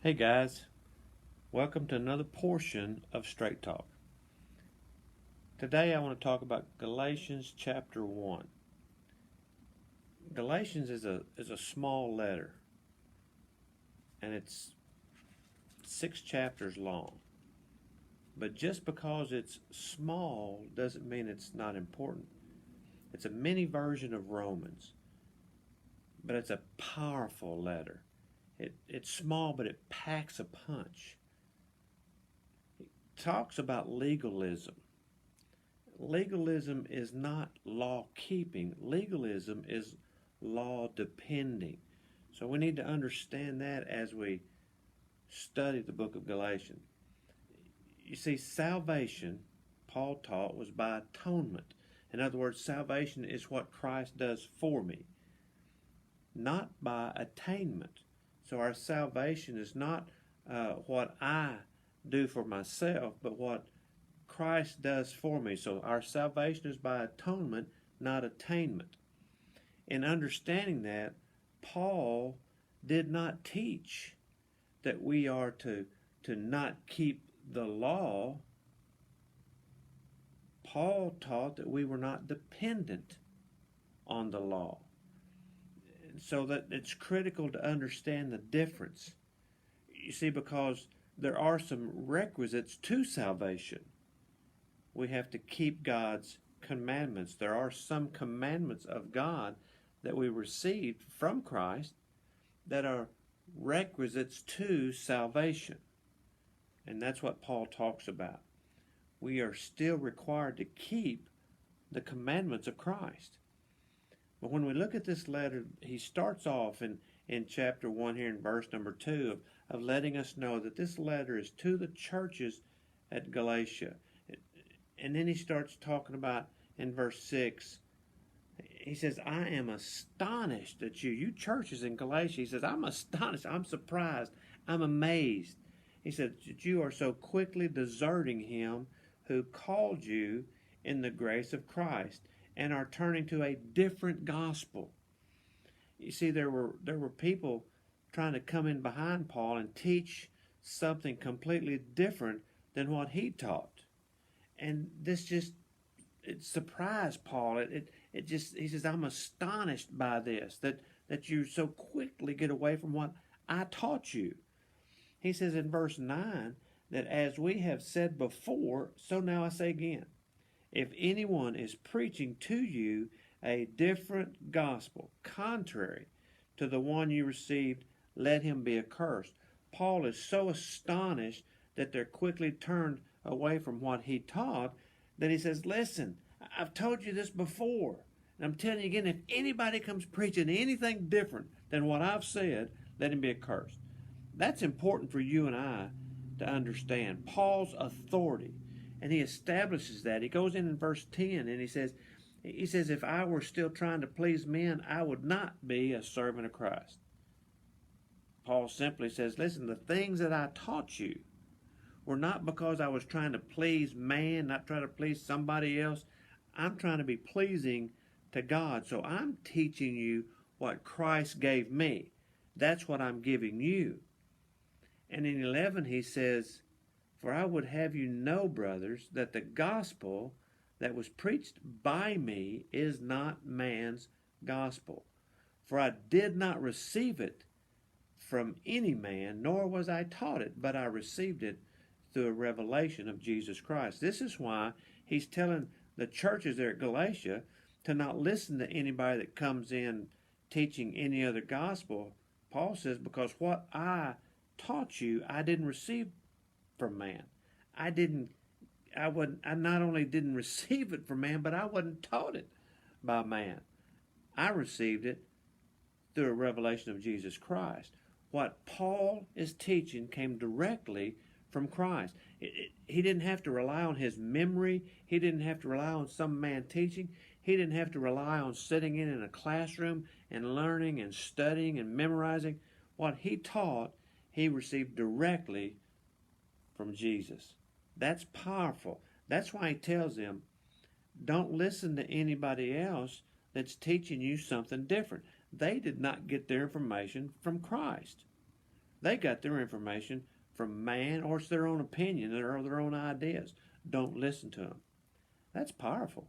Hey guys, welcome to another portion of Straight Talk. Today I want to talk about Galatians Chapter 1. Galatians is a small letter, and it's 6 chapters long. But just because it's small doesn't mean it's not important. It's a mini version of Romans, but it's a powerful letter. It's small, but it packs a punch. It talks about legalism. Legalism is not law keeping, legalism is law depending. So we need to understand that as we study the book of Galatians. You see, salvation, Paul taught, was by atonement. In other words, salvation is what Christ does for me, not by attainment. So our salvation is not what I do for myself, but what Christ does for me. So our salvation is by atonement, not attainment. In understanding that, Paul did not teach that we are to not keep the law. Paul taught that we were not dependent on the law. So that it's critical to understand the difference. You see, because there are some requisites to salvation. We have to keep God's commandments. There are some commandments of God that we received from Christ that are requisites to salvation. And that's what Paul talks about. We are still required to keep the commandments of Christ. But when we look at this letter, he starts off in chapter 1 here in verse number 2 of letting us know that this letter is to the churches at Galatia. And then he starts talking about in verse 6, he says, I am astonished at you churches in Galatia. He says, I'm astonished, I'm surprised, I'm amazed. He said, that you are so quickly deserting him who called you in the grace of Christ and are turning to a different gospel. You see, there were people trying to come in behind Paul and teach something completely different than what he taught. And it surprised Paul. He says, I'm astonished by this, that you so quickly get away from what I taught you. He says in verse 9 that as we have said before, so now I say again, if anyone is preaching to you a different gospel, contrary to the one you received, let him be accursed. Paul is so astonished that they're quickly turned away from what he taught that he says, listen, I've told you this before, and I'm telling you again, if anybody comes preaching anything different than what I've said, let him be accursed. That's important for you and I to understand. Paul's authority, and he establishes that. He goes in verse 10 and he says, if I were still trying to please men, I would not be a servant of Christ. Paul simply says, listen, the things that I taught you were not because I was trying to please man, not trying to please somebody else. I'm trying to be pleasing to God. So I'm teaching you what Christ gave me. That's what I'm giving you. And in 11 he says, for I would have you know, brothers, that the gospel that was preached by me is not man's gospel. For I did not receive it from any man, nor was I taught it, but I received it through a revelation of Jesus Christ. This is why he's telling the churches there at Galatia to not listen to anybody that comes in teaching any other gospel. Paul says, because what I taught you, I didn't receive from man. I not only didn't receive it from man, but I wasn't taught it by man. I received it through a revelation of Jesus Christ. What Paul is teaching came directly from Christ. He didn't have to rely on his memory. He didn't have to rely on some man teaching. He didn't have to rely on sitting in a classroom and learning and studying and memorizing. What he taught, he received directly from Jesus. That's powerful. That's why he tells them, don't listen to anybody else that's teaching you something different. They did not get their information from Christ. They got their information from man, or it's their own opinion or their own ideas. Don't listen to them. That's powerful.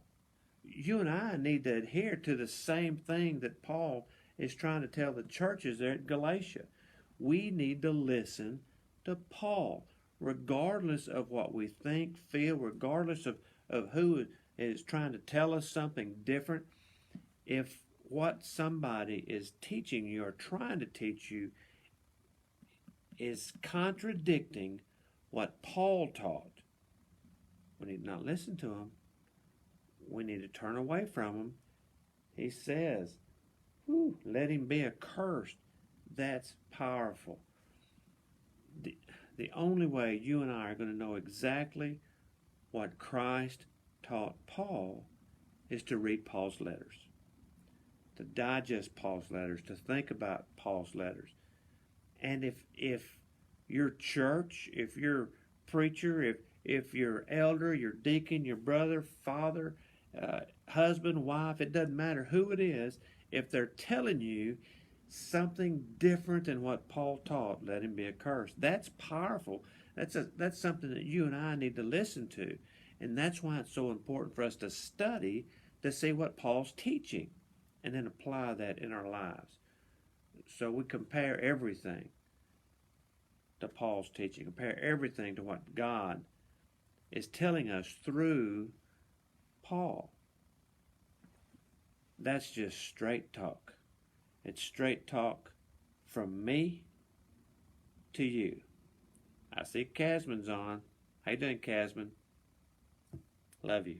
You and I need to adhere to the same thing that Paul is trying to tell the churches there at Galatia. We need to listen to Paul, regardless of what we think, feel, regardless of who is trying to tell us something different. If what somebody is teaching you or trying to teach you is contradicting what Paul taught, we need not listen to him. We need to turn away from him. He says, let him be accursed. That's powerful. The only way you and I are going to know exactly what Christ taught Paul is to read Paul's letters, to digest Paul's letters, to think about Paul's letters. And if your church, if your preacher, if your elder, your deacon, your brother, father, husband, wife, it doesn't matter who it is, if they're telling you something different than what Paul taught, let him be accursed. That's powerful. That's something that you and I need to listen to. And that's why it's so important for us to study to see what Paul's teaching and then apply that in our lives. So we compare everything to Paul's teaching, compare everything to what God is telling us through Paul. That's just straight talk. It's straight talk from me to you. I see Casman's on. How you doing, Casman? Love you.